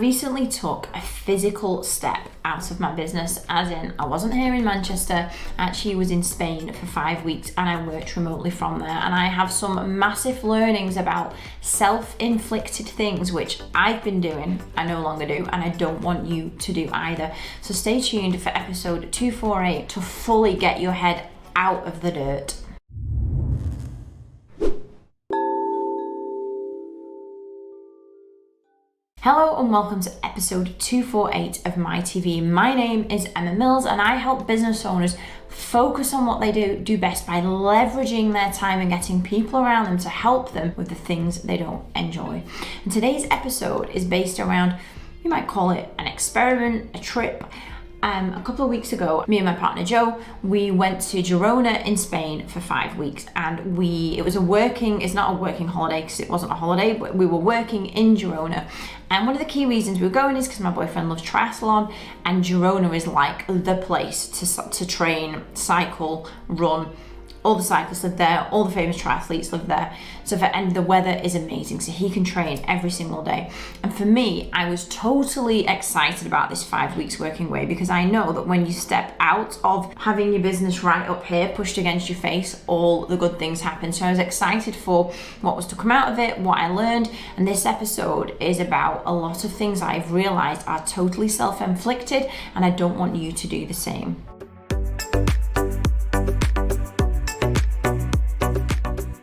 recently took a physical step out of my business, as in I wasn't here in Manchester, I actually was in Spain for 5 weeks and I worked remotely from there, and I have some massive learnings about self-inflicted things which I've been doing, I no longer do, and I don't want you to do either. So stay tuned for episode 248 to fully get your head out of the dirt. Hello and welcome to episode 248 of My TV. My name is Emma Mills and I help business owners focus on what they do best by leveraging their time and getting people around them to help them with the things they don't enjoy. And today's episode is based around, you might call it an experiment, a trip. A couple of weeks ago, me and my partner Joe, we went to Girona in Spain for 5 weeks, and it's not a working holiday because it wasn't a holiday, but we were working in Girona. And one of the key reasons we were going is because my boyfriend loves triathlon, and Girona is like the place to train, cycle, run. All the cyclists live there, all the famous triathletes live there. And the weather is amazing, so he can train every single day. And for me, I was totally excited about this 5 weeks working away, because I know that when you step out of having your business right up here, pushed against your face, all the good things happen. So I was excited for what was to come out of it, what I learned. And this episode is about a lot of things I've realized are totally self-inflicted, and I don't want you to do the same.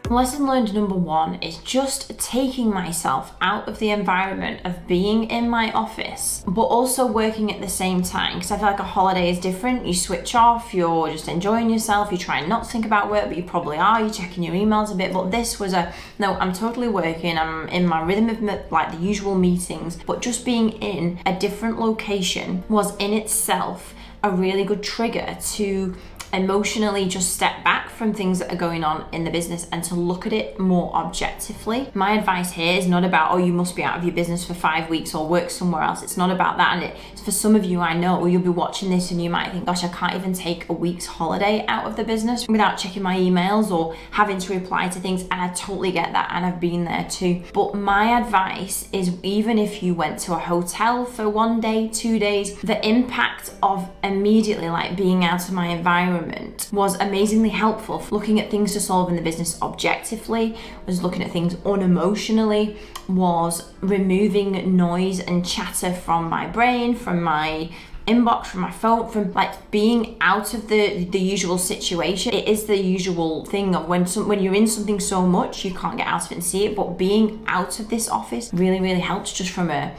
Lesson learned number one is just taking myself out of the environment of being in my office, but also working at the same time. Because I feel like a holiday is different. You switch off, you're just enjoying yourself, you try not to think about work, but you probably are, you're checking your emails a bit. But this was no, I'm totally working, I'm in my rhythm of like the usual meetings, but just being in a different location was in itself a really good trigger to emotionally just step back from things that are going on in the business and to look at it more objectively. My advice here is not about, oh, you must be out of your business for 5 weeks or work somewhere else. It's not about that. And for some of you, I know you'll be watching this and you might think, gosh, I can't even take a week's holiday out of the business without checking my emails or having to reply to things. And I totally get that, and I've been there too. But my advice is, even if you went to a hotel for 1 day, 2 days, the impact of immediately like being out of my environment was amazingly helpful. Looking at things to solve in the business objectively, was looking at things unemotionally, was removing noise and chatter from my brain, from my inbox, from my phone, from like being out of the usual situation. It is the usual thing of when you're in something so much you can't get out of it and see it, but being out of this office really, really helps just from a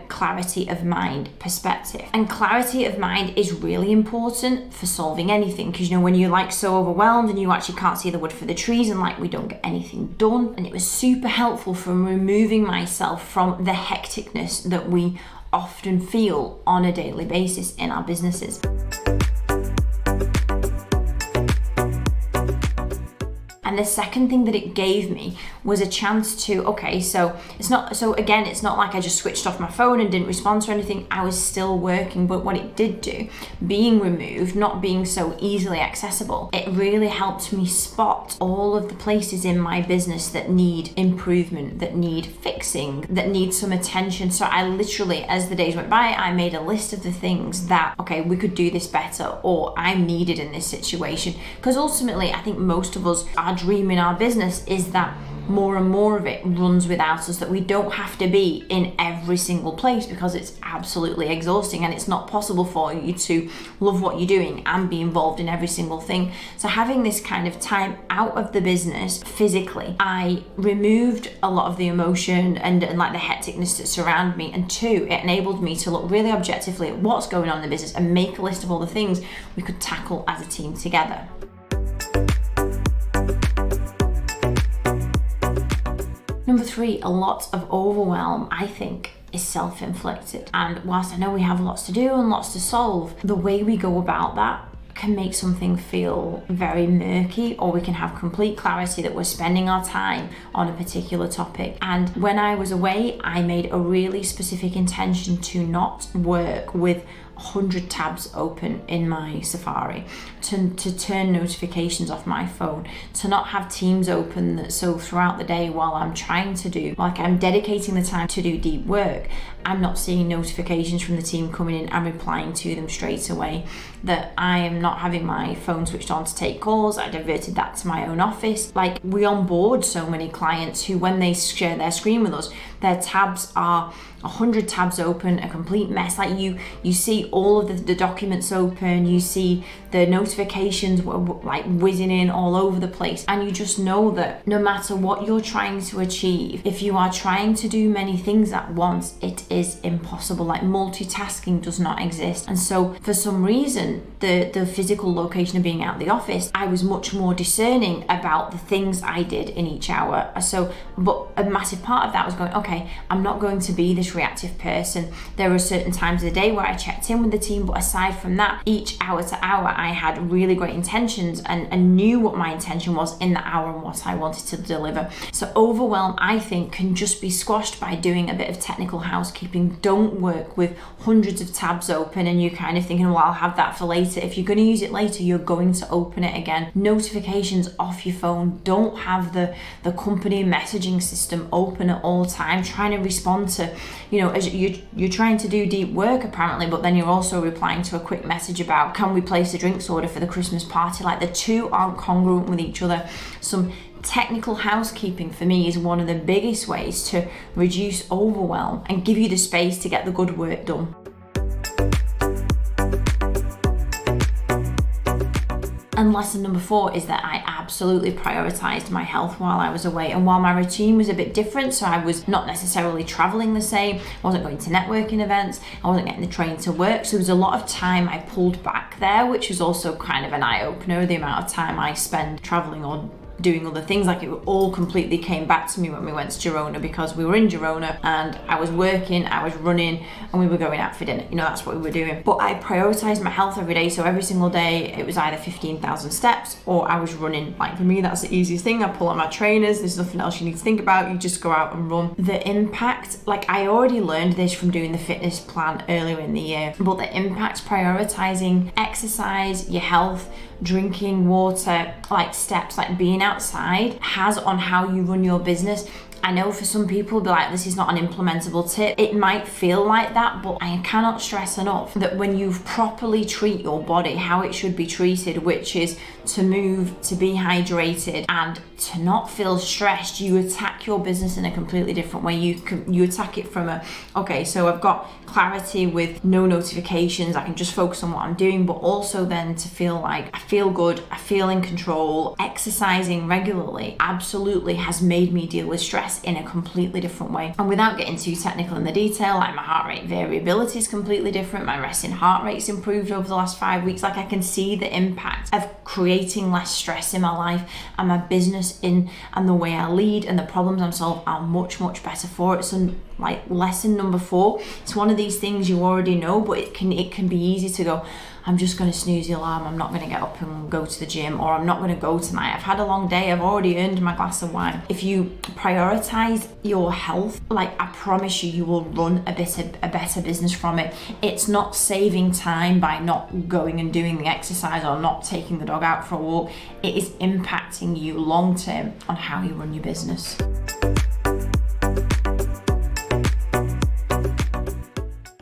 clarity of mind perspective. And clarity of mind is really important for solving anything, because when you're like so overwhelmed and you actually can't see the wood for the trees and like we don't get anything done. And it was super helpful for removing myself from the hecticness that we often feel on a daily basis in our businesses. And the second thing that it gave me was a chance to, it's not like I just switched off my phone and didn't respond to anything. I was still working, but what it did do, being removed, not being so easily accessible, it really helped me spot all of the places in my business that need improvement, that need fixing, that need some attention. So I literally, as the days went by, I made a list of the things that, we could do this better, or I'm needed in this situation. Because ultimately, I think most of us, our dream in our business is that more and more of it runs without us, that we don't have to be in every single place, because it's absolutely exhausting and it's not possible for you to love what you're doing and be involved in every single thing. So having this kind of time out of the business physically, I removed a lot of the emotion and like the hecticness that surrounded me, and two, it enabled me to look really objectively at what's going on in the business and make a list of all the things we could tackle as a team together. Number three, a lot of overwhelm, I think, is self-inflicted. And whilst I know we have lots to do and lots to solve, the way we go about that can make something feel very murky, or we can have complete clarity that we're spending our time on a particular topic. And when I was away, I made a really specific intention to not work with 100 tabs open in my Safari, to turn notifications off my phone, to not have Teams open, so throughout the day while I'm trying to do, like I'm dedicating the time to do deep work, I'm not seeing notifications from the team coming in and replying to them straight away, that I am not having my phone switched on to take calls. I diverted that to my own office. Like, we onboard so many clients who, when they share their screen with us, their tabs are 100 tabs open, a complete mess. Like you see all of the documents open, you see the notifications like whizzing in all over the place, and you just know that no matter what you're trying to achieve, if you are trying to do many things at once, it is impossible. Like, multitasking does not exist. And so for some reason, the physical location of being out of the office, I was much more discerning about the things I did in each hour. So, but a massive part of that was going, okay, I'm not going to be this reactive person. There were certain times of the day where I checked in with the team, but aside from that, each hour to hour, I had really great intentions and knew what my intention was in the hour and what I wanted to deliver. So overwhelm, I think, can just be squashed by doing a bit of technical housekeeping. Don't work with hundreds of tabs open and you're kind of thinking, well, I'll have that for later. If you're going to use it later, you're going to open it again. Notifications off your phone. Don't have the company messaging system open at all times, trying to respond to, as you're trying to do deep work apparently, but then you're also replying to a quick message about, can we place a drinks order for the Christmas party? Like, the two aren't congruent with each other. Some technical housekeeping for me is one of the biggest ways to reduce overwhelm and give you the space to get the good work done. And lesson number 4 is that I absolutely prioritized my health while I was away. And while my routine was a bit different, so I was not necessarily traveling the same, I wasn't going to networking events, I wasn't getting the train to work. So there was a lot of time I pulled back there, which was also kind of an eye-opener, the amount of time I spend traveling or doing other things. Like, it all completely came back to me when we went to Girona, because we were in Girona and I was working, I was running, and we were going out for dinner. That's what we were doing. But I prioritized my health every day. So every single day it was either 15,000 steps or I was running. Like, for me, that's the easiest thing. I pull on my trainers, there's nothing else you need to think about, you just go out and run. The impact, like, I already learned this from doing the fitness plan earlier in the year, but the impact prioritizing exercise, your health, drinking water, like steps, like being outside, has on how you run your business. I know for some people, be like, this is not an implementable tip. It might feel like that, but I cannot stress enough that when you properly treat your body how it should be treated, which is to move, to be hydrated, and to not feel stressed, you attack your business in a completely different way. You attack it from okay, so I've got clarity with no notifications, I can just focus on what I'm doing, but also then to feel like I feel good, I feel in control. Exercising regularly absolutely has made me deal with stress in a completely different way. And without getting too technical in the detail, like, my heart rate variability is completely different, my resting heart rate's improved over the last 5 weeks. Like, I can see the impact of creating less stress in my life, and my business and the way I lead and the problems I'm solving are much, much better for it. So, like, lesson number 4, it's one of these things you already know, but it can be easy to go, I'm just going to snooze the alarm, I'm not going to get up and go to the gym, or I'm not going to go tonight, I've had a long day, I've already earned my glass of wine. If you prioritize your health, like, I promise you will run a better business from it. It's not saving time by not going and doing the exercise or not taking the dog out for a walk. It is impacting you long term on how you run your business.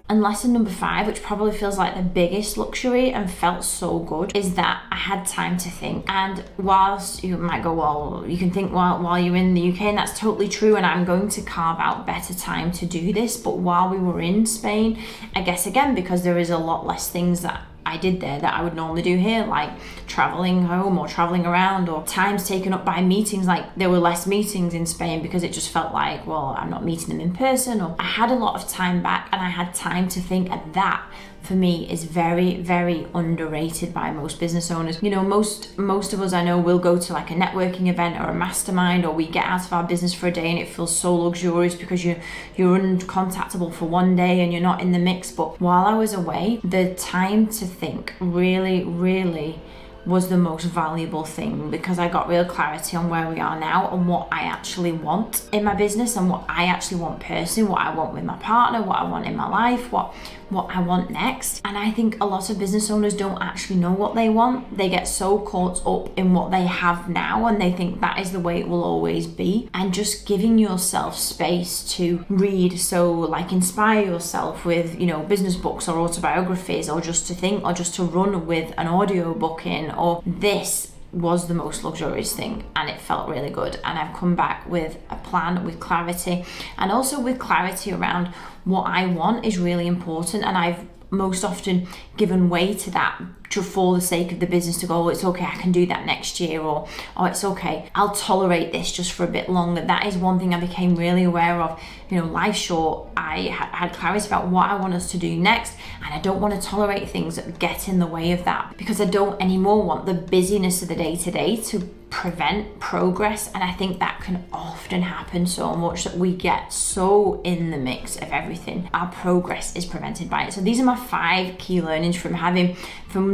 And lesson number 5, which probably feels like the biggest luxury and felt so good, is that I had time to think. And whilst you might go, well, you can think while you're in the UK, and that's totally true, and I'm going to carve out better time to do this. But while we were in Spain, I guess, again, because there is a lot less things that I did there that I would normally do here, like traveling home or traveling around, or times taken up by meetings. Like, there were less meetings in Spain because it just felt like, well, I'm not meeting them in person, or I had a lot of time back and I had time to think. And that, for me, is very, very underrated by most business owners. Most of us, I know, will go to like a networking event or a mastermind, or we get out of our business for a day and it feels so luxurious because you're uncontactable for one day and you're not in the mix. But while I was away, the time to think really, really was the most valuable thing, because I got real clarity on where we are now and what I actually want in my business and what I actually want personally, what I want with my partner, what I want in my life, what what I want next. And I think a lot of business owners don't actually know what they want. They get so caught up in what they have now and they think that is the way it will always be. And just giving yourself space to read, so like inspire yourself with, business books or autobiographies, or just to think, or just to run with an audio book in, or this was the most luxurious thing, and it felt really good. And I've come back with a plan, with clarity, and also with clarity around what I want is really important. And I've most often given way to that for the sake of the business, to go, oh, it's okay, I can do that next year, or oh, it's okay, I'll tolerate this just for a bit longer. That is one thing I became really aware of. Life's short. I had clarity about what I want us to do next, and I don't want to tolerate things that get in the way of that, because I don't anymore want the busyness of the day-to-day to prevent progress. And I think that can often happen so much, that we get so in the mix of everything, our progress is prevented by it. So these are my 5 key learnings from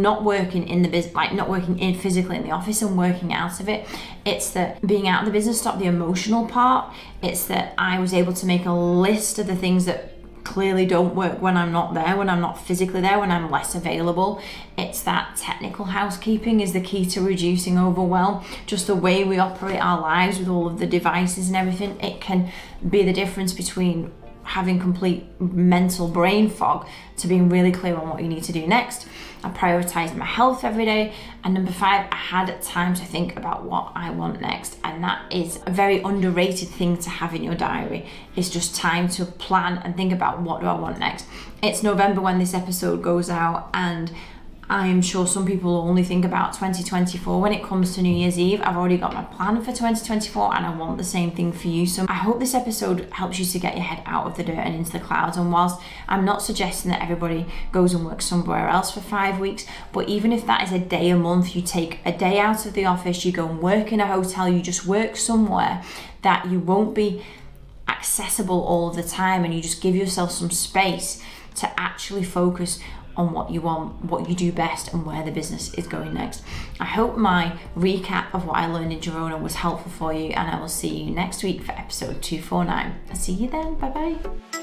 not working in the business, like not working in physically in the office and working out of it. It's that being out of the business stopped the emotional part. It's that I was able to make a list of the things that clearly don't work when I'm not there, when I'm not physically there, when I'm less available. It's that technical housekeeping is the key to reducing overwhelm. Just the way we operate our lives with all of the devices and everything, it can be the difference between having complete mental brain fog to being really clear on what you need to do next. I prioritized my health every day. And number 5, I had time to think about what I want next. And that is a very underrated thing to have in your diary. It's just time to plan and think about, what do I want next. It's November when this episode goes out, and I'm sure some people only think about 2024 when it comes to New Year's Eve. I've already got my plan for 2024, and I want the same thing for you. So I hope this episode helps you to get your head out of the dirt and into the clouds. And whilst I'm not suggesting that everybody goes and works somewhere else for 5 weeks, but even if that is a day a month, you take a day out of the office, you go and work in a hotel, you just work somewhere that you won't be accessible all of the time, and you just give yourself some space to actually focus on what you want, what you do best, and where the business is going next. I hope my recap of what I learned in Girona was helpful for you, and I will see you next week for episode 249. I'll see you then. Bye bye.